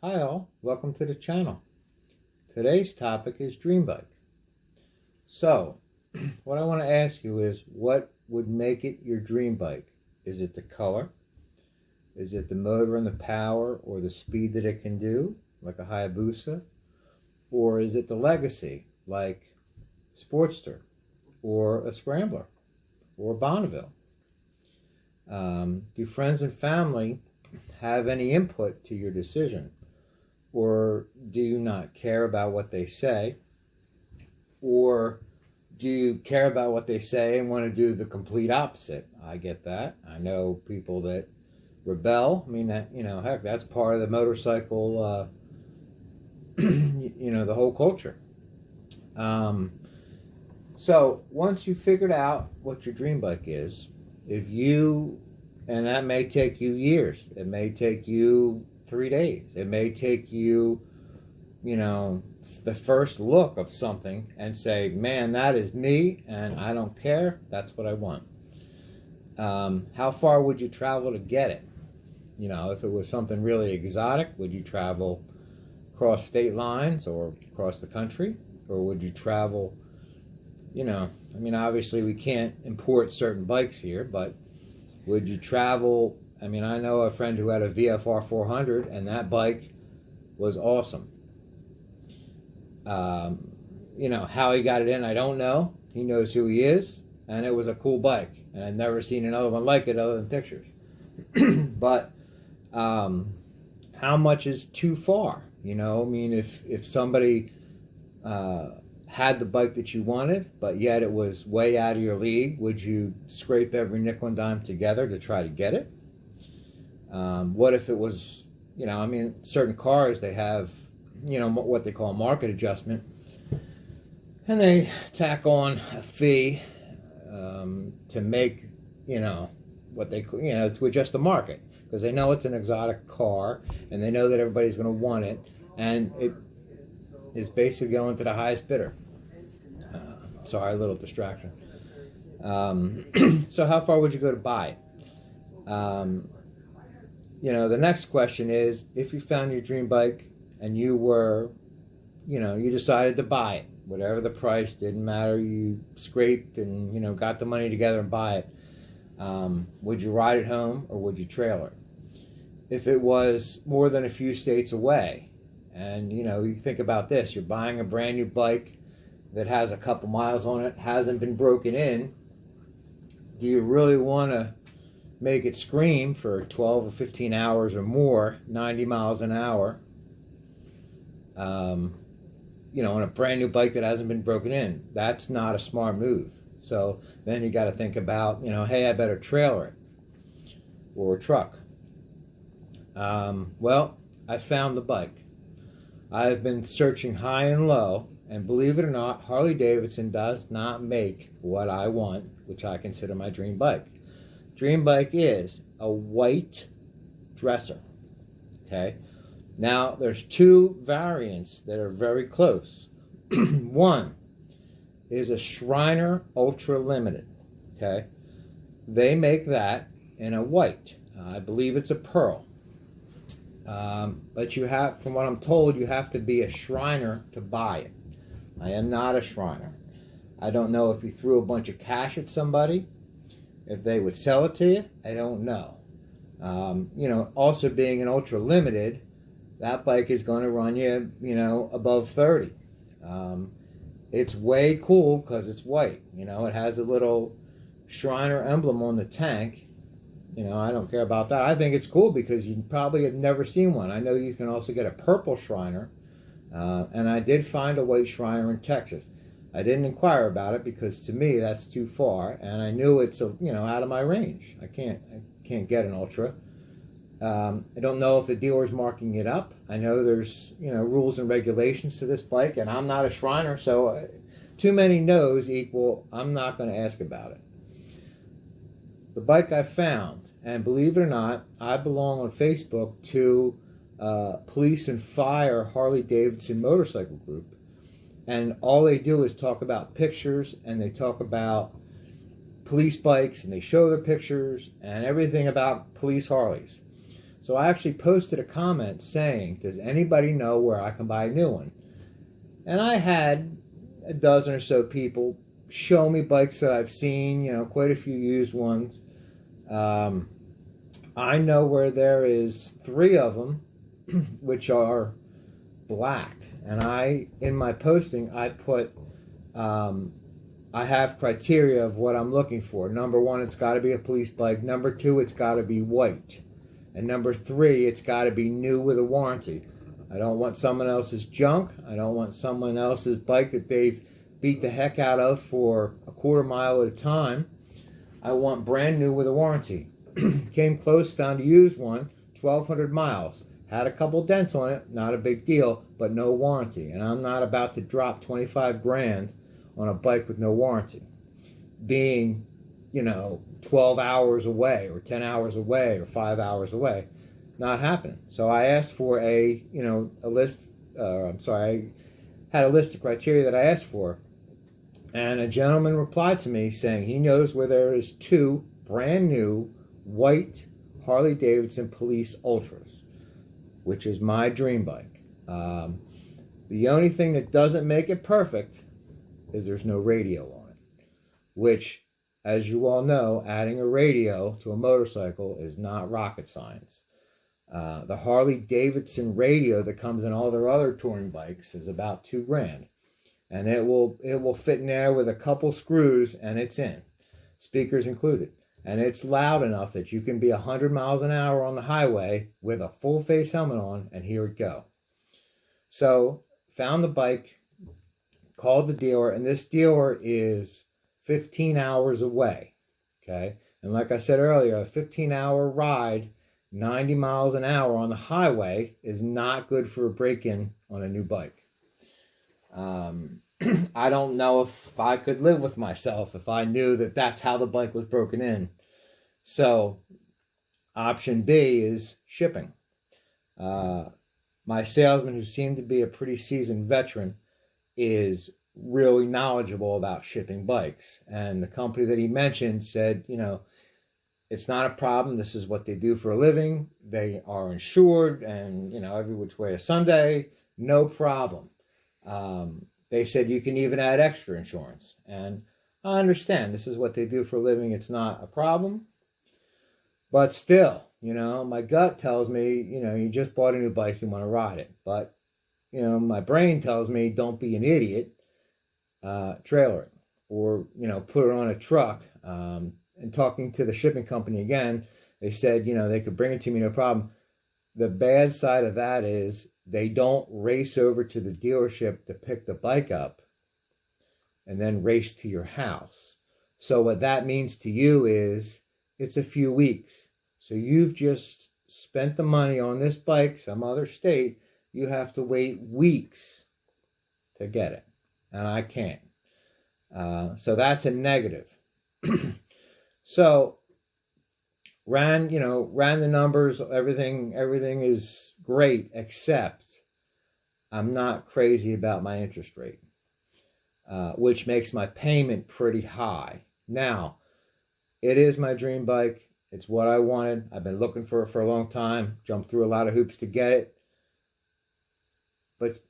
Hi all, welcome to the channel. Today's topic is dream bike. So, what I want to ask you is, what would make it your dream bike? Is it the color? Is it the motor and the power or the speed that it can do, like a Hayabusa? Or is it the legacy, like Sportster or a Scrambler or a Bonneville? Do friends and family have any input to your decision? Or do you not care about what they say? Or do you care about what they say and want to do the complete opposite? I get that. I know people that rebel. I mean, that, heck, that's part of the motorcycle, the whole culture. So once you figured out what your dream bike is, and that may take you years, it may take you 3 days. It may take you, the first look of something and say, man, that is me and I don't care. That's what I want. How far would you travel to get it? If it was something really exotic, would you travel across state lines or across the country? Or would you travel, obviously we can't import certain bikes here, but would you travel? I know a friend who had a VFR 400 and that bike was awesome. How he got it in, I don't know. He knows who he is, and it was a cool bike. And I've never seen another one like it other than pictures. But how much is too far? If somebody had the bike that you wanted, but yet it was way out of your league, would you scrape every nickel and dime together to try to get it? What if it was, certain cars, they have, what they call a market adjustment, and they tack on a fee to make, to adjust the market, because they know it's an exotic car, and they know that everybody's going to want it, and it is basically going to the highest bidder. Sorry, a little distraction. So how far would you go to buy it? The next question is, if you found your dream bike and you were, you decided to buy it, whatever the price, didn't matter, you scraped and, got the money together and buy it, would you ride it home or would you trailer it? If it was more than a few states away, and, you think about this, you're buying a brand new bike that has a couple miles on it, hasn't been broken in, do you really want to make it scream for 12 or 15 hours or more, 90 miles an hour, on a brand new bike that hasn't been broken in? That's not a smart move. So then you got to think about, hey, I better trailer it or truck. Well, I found the bike. I've been searching high and low, and believe it or not, Harley-Davidson does not make what I want, which I consider my dream bike. Dream bike is a white dresser. Okay. Now there's two variants that are very close. One is a Shriner Ultra Limited. Okay. They make that in a white. I believe it's a pearl. But you have, from what I'm told, you have to be a Shriner to buy it. I am not a Shriner. I don't know if you threw a bunch of cash at somebody, if they would sell it to you. I don't know. Also being an ultra limited, that bike is going to run you, above 30. It's way cool because it's white. It has a little Shriner emblem on the tank. I don't care about that. I think it's cool because you probably have never seen one. I know you can also get a purple Shriner, and I did find a white Shriner in Texas. I didn't inquire about it because to me that's too far, and I knew it's out of my range. I can't get an Ultra. I don't know if the dealer's marking it up. I know there's rules and regulations to this bike, and I'm not a Shriner, so too many no's equal I'm not going to ask about it. The bike I found, and believe it or not, I belong on Facebook to Police and Fire Harley-Davidson motorcycle group. And all they do is talk about pictures, and they talk about police bikes, and they show their pictures and everything about police Harleys. So I actually posted a comment saying, does anybody know where I can buy a new one? And I had a dozen or so people show me bikes that I've seen, quite a few used ones. I know where there is 3 of them, which are black. And in my posting, I put, I have criteria of what I'm looking for. Number 1, it's got to be a police bike. Number 2, it's got to be white. And number 3, it's got to be new with a warranty. I don't want someone else's junk. I don't want someone else's bike that they've beat the heck out of for a quarter mile at a time. I want brand new with a warranty. Came close, found a used one, 1,200 miles. Had a couple dents on it, not a big deal, but no warranty. And I'm not about to drop 25 grand on a bike with no warranty. Being, 12 hours away or 10 hours away or 5 hours away. Not happening. So I asked for a list, I had a list of criteria that I asked for. And a gentleman replied to me saying he knows where there is 2 brand new white Harley-Davidson Police Ultras, which is my dream bike. The only thing that doesn't make it perfect is there's no radio on it, which, as you all know, adding a radio to a motorcycle is not rocket science. The Harley-Davidson radio that comes in all their other touring bikes is about $2 grand. And it will fit in there with a couple screws and it's in. Speakers included. And it's loud enough that you can be 100 miles an hour on the highway with a full face helmet on and hear it go. So, found the bike, called the dealer, and this dealer is 15 hours away. Okay? And like I said earlier, a 15-hour ride, 90 miles an hour on the highway is not good for a break-in on a new bike. I don't know if I could live with myself if I knew that that's how the bike was broken in. So, option B is shipping. My salesman, who seemed to be a pretty seasoned veteran, is really knowledgeable about shipping bikes. And the company that he mentioned said, it's not a problem. This is what they do for a living. They are insured and, every which way is Sunday. No problem. They said you can even add extra insurance. And I understand this is what they do for a living. It's not a problem. But still, my gut tells me, you just bought a new bike, you want to ride it. But, my brain tells me don't be an idiot, trailer it. Or, put it on a truck. And talking to the shipping company again, they said, they could bring it to me, no problem. The bad side of that is they don't race over to the dealership to pick the bike up and then race to your house. So what that means to you is it's a few weeks. So you've just spent the money on this bike, some other state. You have to wait weeks to get it. And I can't. So that's a negative. So ran the numbers, everything is great, except I'm not crazy about my interest rate, which makes my payment pretty high. Now, it is my dream bike. It's what I wanted. I've been looking for it for a long time, jumped through a lot of hoops to get it. But,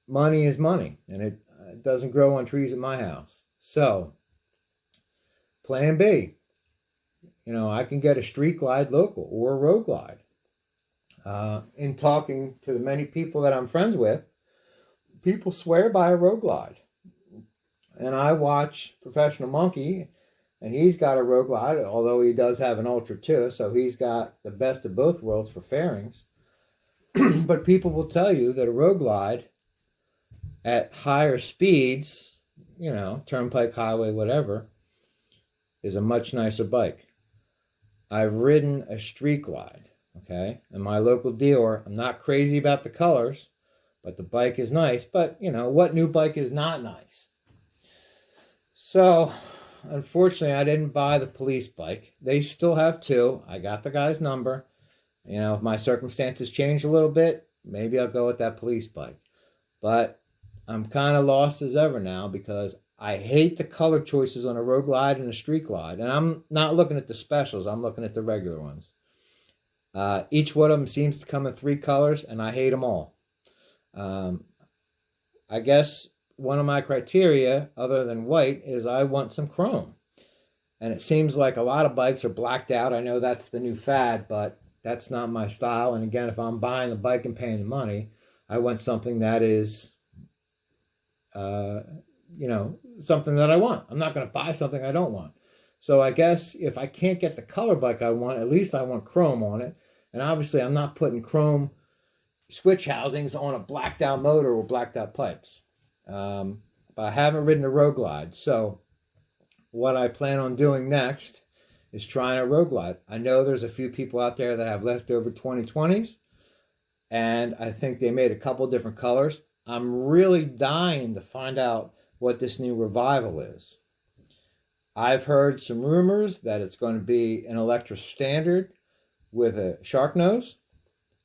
money is money, and it doesn't grow on trees at my house. So, plan B. I can get a Street Glide local or a Road Glide. In talking to the many people that I'm friends with, people swear by a Road Glide. And I watch Professional Monkey, and he's got a Road Glide, although he does have an Ultra too, so he's got the best of both worlds for fairings. But people will tell you that a Road Glide at higher speeds, turnpike, highway, whatever, is a much nicer bike. I've ridden a Street Glide, okay? And my local dealer, I'm not crazy about the colors, but the bike is nice. But, what new bike is not nice? So, unfortunately, I didn't buy the police bike. They still have 2. I got the guy's number. If my circumstances change a little bit, maybe I'll go with that police bike. But I'm kind of lost as ever now because I hate the color choices on a Road Glide and a Street Glide. And I'm not looking at the specials. I'm looking at the regular ones. Each one of them seems to come in 3 colors, and I hate them all. I guess one of my criteria, other than white, is I want some chrome. And it seems like a lot of bikes are blacked out. I know that's the new fad, but that's not my style. And again, if I'm buying the bike and paying the money, I want something that is, something that I want. I'm not going to buy something I don't want. So I guess if I can't get the color bike I want, at least I want chrome on it. And obviously I'm not putting chrome switch housings on a blacked out motor or blacked out pipes. But I haven't ridden a Road Glide. So what I plan on doing next is trying a Road Glide. I know there's a few people out there that have leftover 2020s, and I think they made a couple different colors. I'm really dying to find out what this new Revival is. I've heard some rumors that it's going to be an Electra Standard with a shark nose.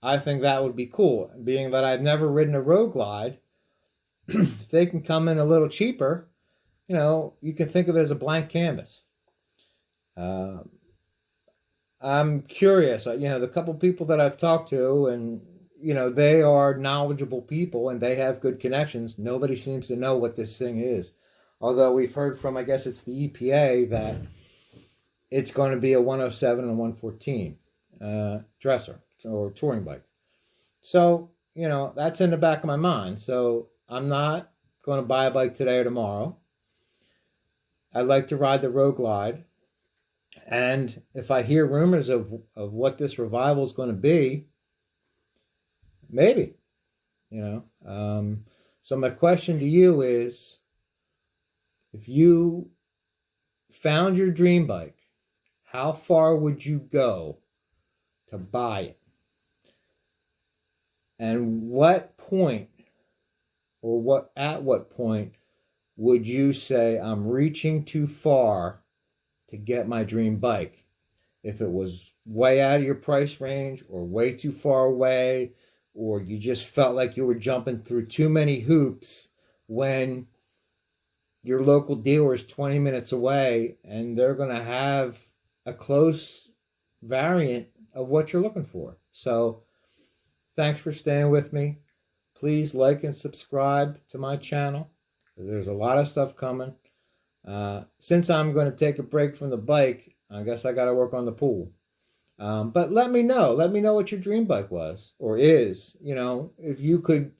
I think that would be cool. Being that I've never ridden a Road Glide, if they can come in a little cheaper, you can think of it as a blank canvas. I'm curious. The couple people that I've talked to, and they are knowledgeable people and they have good connections. Nobody seems to know what this thing is. Although we've heard from, I guess it's the EPA, that it's going to be a 107 and 114 dresser or touring bike. So, that's in the back of my mind. So I'm not going to buy a bike today or tomorrow. I'd like to ride the Road Glide. And if I hear rumors of what this Revival is going to be, maybe, So my question to you is, if you found your dream bike, how far would you go to buy it? And at what point would you say I'm reaching too far to get my dream bike? If it was way out of your price range, or way too far away, or you just felt like you were jumping through too many hoops when your local dealer is 20 minutes away and they're going to have a close variant of what you're looking for. So thanks for staying with me. Please like and subscribe to my channel. There's a lot of stuff coming. Since I'm going to take a break from the bike, I guess I got to work on the pool. But let me know what your dream bike was or is. If you could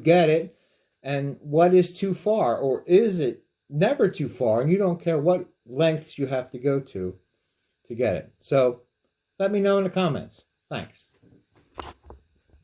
get it, and what is too far, or is it never too far, and you don't care what lengths you have to go to get it. So let me know in the comments. Thanks.